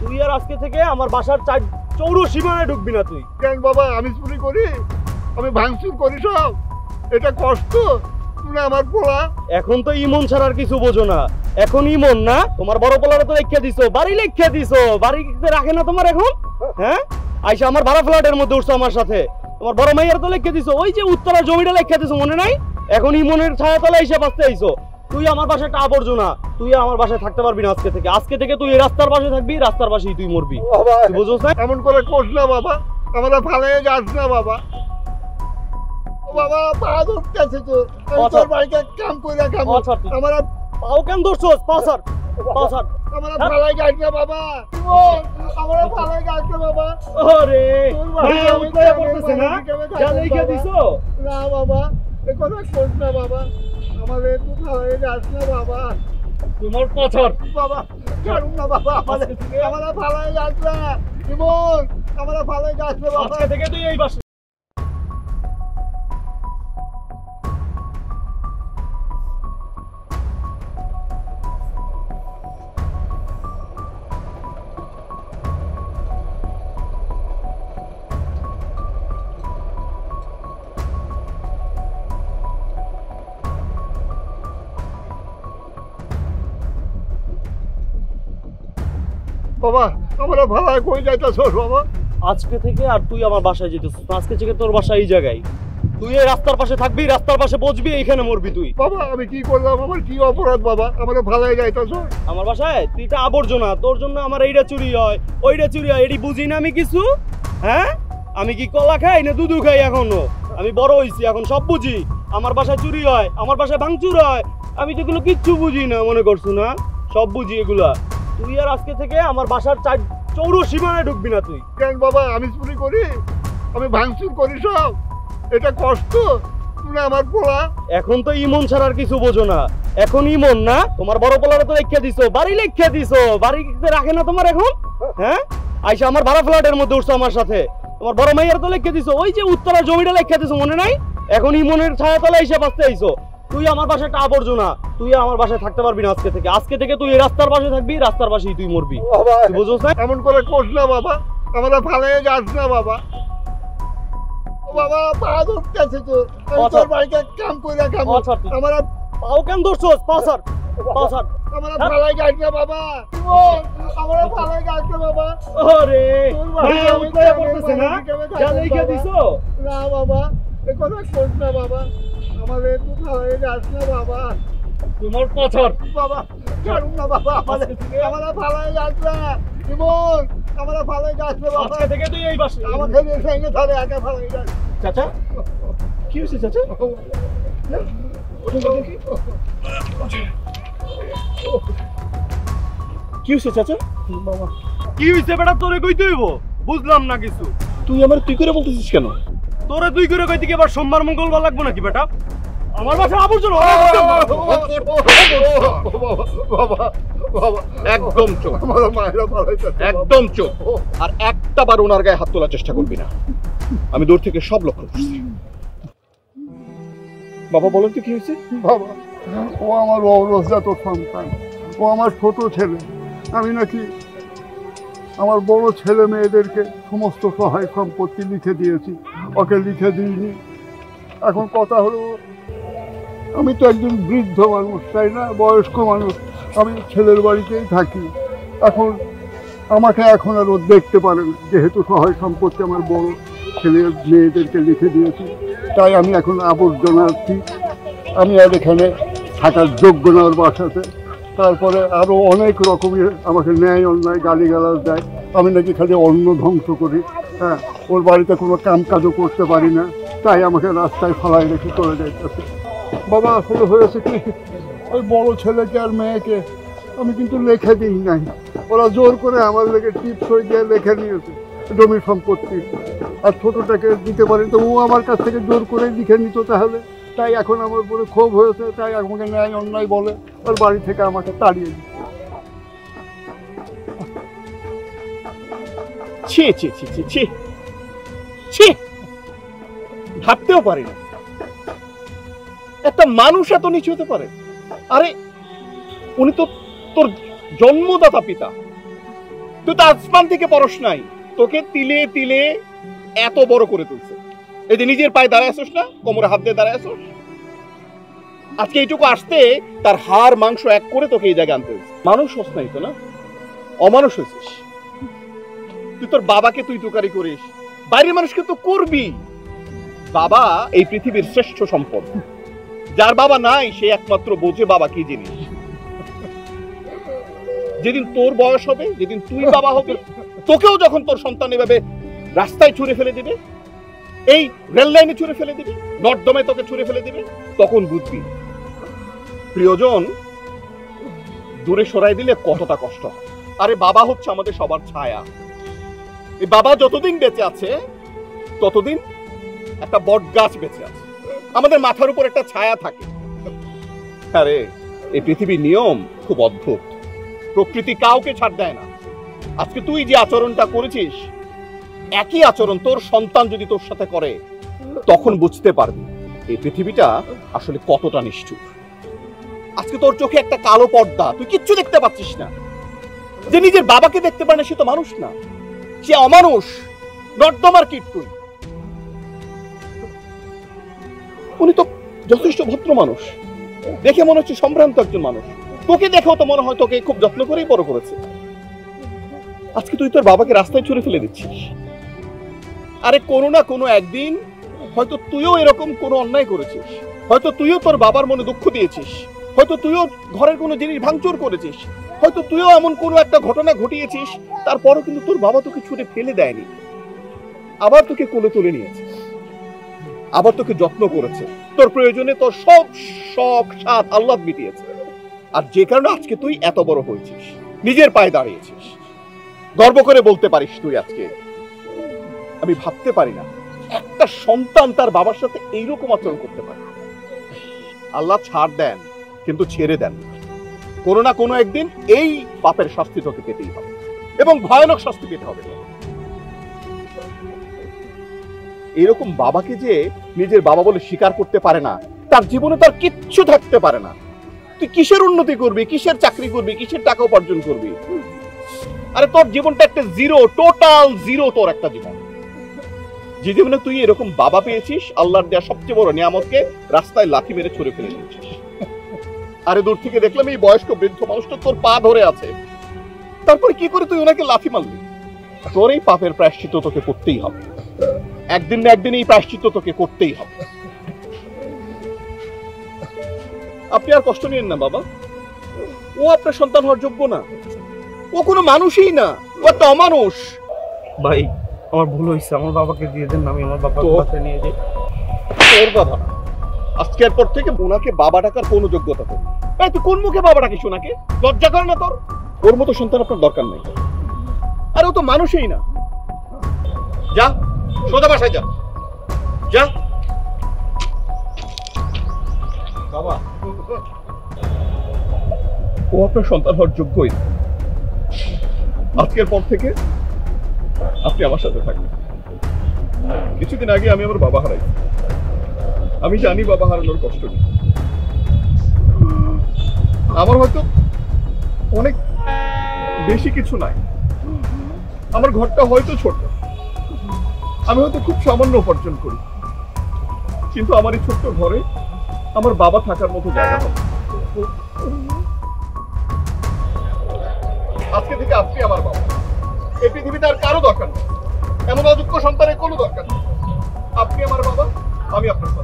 তুই আর আজকে থেকে আমার বাসার চৌরো সীমানায় ঢুকবি না তুই। কেন বাবা, আমি চুরি করি, আমি ভাঙচুর করি সব? এটা কষ্ট তুমি আমার পোলা। এখন তো ইমন ছাড়ার কিছু বোঝো না। এখন ইমন না, তোমার বড় পোলারে তো লেখা দিছো, বাড়ি লেখা দিছো, বাড়িতে রাখে না তোমার এখন। হ্যাঁ, আইসা আমার ভাড়া ফ্ল্যাটের মধ্যে উঠছো আমার সাথে। তোমার বড় মাইয়ার তো লেখা দিছো, ওই যে উত্তরা জমিটা লেখা দিছো, মনে নাই? এখন ইমনের ছায়া তলে এসে বাঁচতে আইছো। তুই আমার বাসায় একটা আবর্জনা, তুই আমার বাসায় থাকতে পারবি না আজকে থেকে। আজকে থেকে তুই রাস্তার পাশে থাকবি, রাস্তার পাশেই তুই মরবি। তুই বুঝোস না? এমন করে কোস না বাবা, আমরা ফালাইয়ে যাস না বাবা। ও বাবা, পা ধরতেছে তো, আমি তোর বাড়িতে কাম করে খাবো। আমরা পাও কেন ধরছোস? পাসার পাসার আমরা ফালাই যাস না বাবা, আমরা ফালাই যাস না বাবা। ওরে উঠে পড়তেছে না, যা লেখা দিছো। না বাবা, এ কথা কোস না বাবা, আমাদের তুই ফালাই যাস না বাবা। তোমার পাছর বাবা ছাড়ুন না বাবা, আমরা ফালাই যাস না ইমন, আমরা ফালাই যাস না বাবা। আজকে থেকে তুই এই বাসা। বাবা আমরা ভাড়ায় কই যাইতেছ বাবা? আজকে থেকে আর তুই আমার বাসায় যেতেছিস না। আজকে থেকে তোর বাসা এই জায়গায়। তুই এই রাস্তার পাশে থাকবি, রাস্তার পাশে বসবি, এখানে মরবি তুই। বাবা আমি কি করলাম, আমার কি অপরাধ বাবা, আমরা ভাড়ায় যাইতেছ? আমার বাসায় তুই একটা আবর্জনা, তোর জন্য আমার এইটা চুরি হয়, ওইটা চুরি হয়, এটি বুঝি না আমি কিছু। হ্যাঁ, আমি কি কলা খাই না দুধু খাই? এখনো আমি বড় হইছি, এখন সব বুঝি। আমার বাসায় চুরি হয়, আমার বাসায় ভাঙচুর হয়, আমি তো এগুলো কিচ্ছু বুঝি না, মনে করছো না? সব বুঝি এগুলা। তুই আর আজকে থেকে আমার বাসার চৌরো সীমানায় ঢুকবি না তুই। কেন বাবা, আমি চুরি করি, আমি ভাঙচুর করি সব? এটা কষ্ট তুমি আমার পোলা। এখন তো ইমন ছাড়ার কিছু বোঝো না। এখন ইমন না, তোমার বড় পোলারে তো লেখা দিছো, বাড়ি লেখা দিছো, বাড়িতে রাখে না তোমার এখন। হ্যাঁ, আইসা আমার ভাড়া ফ্ল্যাটের মধ্যে উঠছো আমার সাথে। তোমার বড় মাইয়ার তো লেখা দিছো, ওই যে উত্তরা জমিটা লেখা দিছো, মনে নাই? এখন ইমনের ছায়া তলে এসে বাঁচতে আইছো। তুই আমার বাসায় একটা আবর্জনা, তুই আমার বাসায় থাকতে পারবি না আজকে থেকে। আজকে থেকে তুই রাস্তার পাশে থাকবি, রাস্তার পাশেই তুই মরবি। তুই বুঝোস না? এমন করে কোস না বাবা, আমরা ফালাইয়ে যাস না বাবা। ও বাবা, পা ধরতেছে তো, আমি তোর বাড়িতে কাম করে খাবো। আমরা পাও কেন ধরছোস? পাসার পাসার আমরা ফালাই যাস না বাবা, আমরা ফালাই যাস না বাবা। ওরে উঠে পড়তেছে না, যা লেখা দিছো। না বাবা, এ কথা কোস না বাবা, আমাদের তুই ফালাই যাস না বাবা। তোমার পাছর বাবা ছাড়ুন না বাবা, আমরা ফালাই যাস না ইমন, আমরা ফালাই যাস না বাবা। আজকে থেকে তুই এই বাসা। আমাকে সঙ্গে ধরে একা ফালাই যাস। চাচা কি হয়েছে চাচা? কি হয়েছে চাচা? বাবা কি হয়েছে বেটা? তোরে কইতে হইব? বুঝলাম না কিছু। তুই আমার তুই করে বলতেছিস কেন? তোরে তুই করে কইতে কি এবার সোমবার মঙ্গলবার লাগবো নাকি বেটা? আমার বাসা আবর্জনা। বাবা বাবা একদম চুপ, আমার মায়েরা ফালাইছে, একদম চুপ। আর একটা বার ওনার গায়ে হাত তোলার চেষ্টা করবি না। আমি দূর থেকে সব লক্ষ্য করছি। বাবা বলেন তো কি হয়েছে? বাবা ও আমার অবরোজজাত সন্তান, ও আমার ছোট ছেলে। আমি নাকি আমার বড় ছেলে মেয়েদেরকে সমস্ত সহায় সম্পত্তি লিখে দিয়েছি, ওকে লিখে দিইনি। এখন কথা হলো, আমি তো একজন বৃদ্ধ মানুষ, তাই না, বয়স্ক মানুষ, আমি ছেলের বাড়িতেই থাকি। এখন আমাকে এখন আর ও দেখতে পারে না, যেহেতু সহায় সম্পত্তি আমার বড় ছেলের মেয়েদেরকে লিখে দিয়েছি। তাই আমি এখন আবর্জনার্থী, আমি আর এখানে থাকার যোগ্য না ওর বাসাতে। তারপরে আরও অনেক রকমের আমাকে ন্যায় অন্যায় গালিগালাজ দেয়, আমি নাকি খালি অন্ন ধ্বংস করি। হ্যাঁ, ওর বাড়িতে কোনো কাম কাজও করতে পারি না, তাই আমাকে রাস্তায় ফেলাই রেখে চলে যাইতেছে। বাবা আসলে হয়েছে কি, ওই বড় ছেলেকে আর মেয়েকে আমি কিন্তু লিখে দিই নাই, ওরা জোর করে আমার লেগে টিপসই দিয়ে লিখে নিয়েছে জমি সম্পত্তি। আর ছোটোটাকে দিতে পারি তো ও আমার কাছ থেকে জোর করে লিখে নিত তাহলে। তাই এখন আমার উপরে ক্ষোভ হয়েছে, তাই আমাকে ন্যায় অন্যায় বলে ওর বাড়ি থেকে আমাকে তাড়িয়ে দিচ্ছে। ছি ছি ছি ছি ছি ছি, ভাবতেও পারি না একটা মানুষ এত নিচু হতে পারে। আরে উনি তো তোর জন্মদাতা পিতা, তুই তো আসমান থেকে পরশ নাই, তোকে তিলে তিলে এত বড় করে তুলছে। এই যে নিজের পায়ে দাঁড়ায় আসোস না, কোমরে হাত দিয়ে দাঁড়ায় আসোস, আজকে এইটুকু আসতে তার হাড় মাংস এক করে তোকে এই জায়গায় আনতে হয়েছে। মানুষ হস নাই তো না, অমানুষ হয়েছিস। তুই তোর বাবাকে তুই তুকারি করিস, বাইরের মানুষকে তো করবি। বাবা এই পৃথিবীর শ্রেষ্ঠ সম্পদ, যার বাবা নাই সে একমাত্র বোঝে বাবা কি জিনিস। যেদিন তোর বয়স হবে, যেদিন তুই বাবা হবে, তোকেও যখন তোর সন্তান এভাবে রাস্তায় ছুঁড়ে ফেলে দিবে, এই রেল লাইনে ছুঁড়ে ফেলে দিবে, নর্দমায় তোকে ছুঁড়ে ফেলে দিবে, তখন বুঝবি প্রিয়জন দূরে সরাই দিলে কতটা কষ্ট হয়। আরে বাবা হচ্ছে আমাদের সবার ছায়া। এই বাবা যতদিন বেঁচে আছে ততদিন একটা বট গাছ বেঁচে আছে, আমাদের মাথার উপর একটা ছায়া থাকে। আরে এই পৃথিবীর নিয়ম খুব অদ্ভুত, প্রকৃতি কাউকে ছাড় দেয় না। আজকে তুই যে আচরণটা করেছিস, একই আচরণ তোর সন্তান যদি তোর সাথে করে, তখন বুঝতে পারবি এই পৃথিবীটা আসলে কতটা নিষ্ঠুর। আজকে তোর চোখে একটা কালো পর্দা, তুই কিচ্ছু দেখতে পাচ্ছিস না। যে নিজের বাবাকে দেখতে পারে না সে তো মানুষ না, সে অমানুষ, নর্দমার কীট। তুই, উনি তো যথেষ্ট ভদ্র মানুষ, দেখে মনে হচ্ছে সম্ভ্রান্ত একজন মানুষ। তোকে দেখেও তো মনে হয় তোকে খুব যত্ন করেই বড় করেছে। আজকে তুই তোর বাবাকে রাস্তায় ছুঁড়ে ফেলে দিচ্ছিস। আরে কোনো না কোনো একদিন হয়তো তুইও এরকম কোনো অন্যায় করেছিস, হয়তো তুইও তোর বাবার মনে দুঃখ দিয়েছিস, হয়তো তুইও ঘরের কোনো জিনিস ভাঙচুর করেছিস, হয়তো তুইও এমন কোনো একটা ঘটনা ঘটিয়েছিস, তারপরও কিন্তু তোর বাবা তোকে ছুঁড়ে ফেলে দেয়নি, আবার তোকে কোলে তুলে নিয়েছে, আবার তোকে যত্ন করেছে, তোর প্রয়োজনে তোর সব শখ সাধ আহ্লাদ মিটিয়েছে। আর যে কারণে আজকে তুই এত বড় হয়েছিস, নিজের পায়ে দাঁড়িয়েছিস, গর্ব করে বলতে পারিস তুই আজকে। আমি ভাবতে পারি না একটা সন্তান তার বাবার সাথে এইরকম আচরণ করতে পারে। আল্লাহ ছাড় দেন কিন্তু ছেড়ে দেন, কোনো না কোনো একদিন এই পাপের শাস্তি তোকে পেতেই হবে, এবং ভয়ানক শাস্তি পেতে হবে। এরকম বাবাকে যে নিজের বাবা বলে স্বীকার করতে পারে না, তার জীবনে তার কিচ্ছু থাকতে পারে না। তুই কিসের উন্নতি করবি, কিসের চাকরি করবি, কিসের টাকা উপার্জন করবি? আরে তোর জীবনটা একটা জিরো, টোটাল জিরো তোর একটা জীবন। যে জীবনে তুই এরকম বাবা পেয়েছিস, আল্লাহর দেয়া সবচেয়ে বড় নিয়ামতকে রাস্তায় লাথি মেরে ছুঁড়ে ফেলে দিয়েছিস। আরে দূর থেকে দেখলাম এই বয়স্ক বৃদ্ধ মানুষটা তোর পা ধরে আছে, তারপরে কি করে তুই ওনাকে লাথি মারলি? তোর এই পাপের প্রায়শ্চিত্ত তোকে করতেই হবে, একদিন না একদিন এই প্রায়শ্চিত্ত তোকে করতেই হবে। আপনি আর কষ্ট নিয়েন না বাবা, ও আপনার সন্তান হওয়ার যোগ্য না, ও কোনো মানুষই না, ও একটা অমানুষ। ভাই আমার ভুল হয়েছে, আমার বাবাকে দিয়ে দেন, আমি আমার বাবার কাছে নিয়ে যাই। তোর বাবা আজকের পর থেকে ওনাকে বাবা ডাকার কোনো যোগ্যতা তোর নেই। এই তুই কোন মুখে বাবা ডাকিস ওনাকে? লজ্জা করে না তোর? ওর মতো সন্তান আপনার দরকার নেই। আর ও তো মানুষই না। যা সোজা বাসায় যা, যা বাবা। ও আপনার সন্তান হওয়ার যোগ্যই না। আজকের পর থেকে আপনি আমার সাথে থাকবেন। কিছুদিন আগে আমি আমার বাবা হারাই, আমি জানি বাবা হারানোর কষ্ট নেই। আমার হয়তো অনেক বেশি কিছু নাই, আমার ঘরটা হয়তো ছোট, আমি হয়তো খুব সামান্য উপার্জন করি, কিন্তু আমার এই ছোট্ট ঘরে আমার বাবা থাকার মতো জায়গা হবে। আজকে থেকে আপনি আমার বাবা। এই পৃথিবীতে আর কারো দরকার নেই, এমন অযোগ্য সন্তানের কোনো দরকার নেই। আপনি আমার বাবা, আমি আপনার বাবা।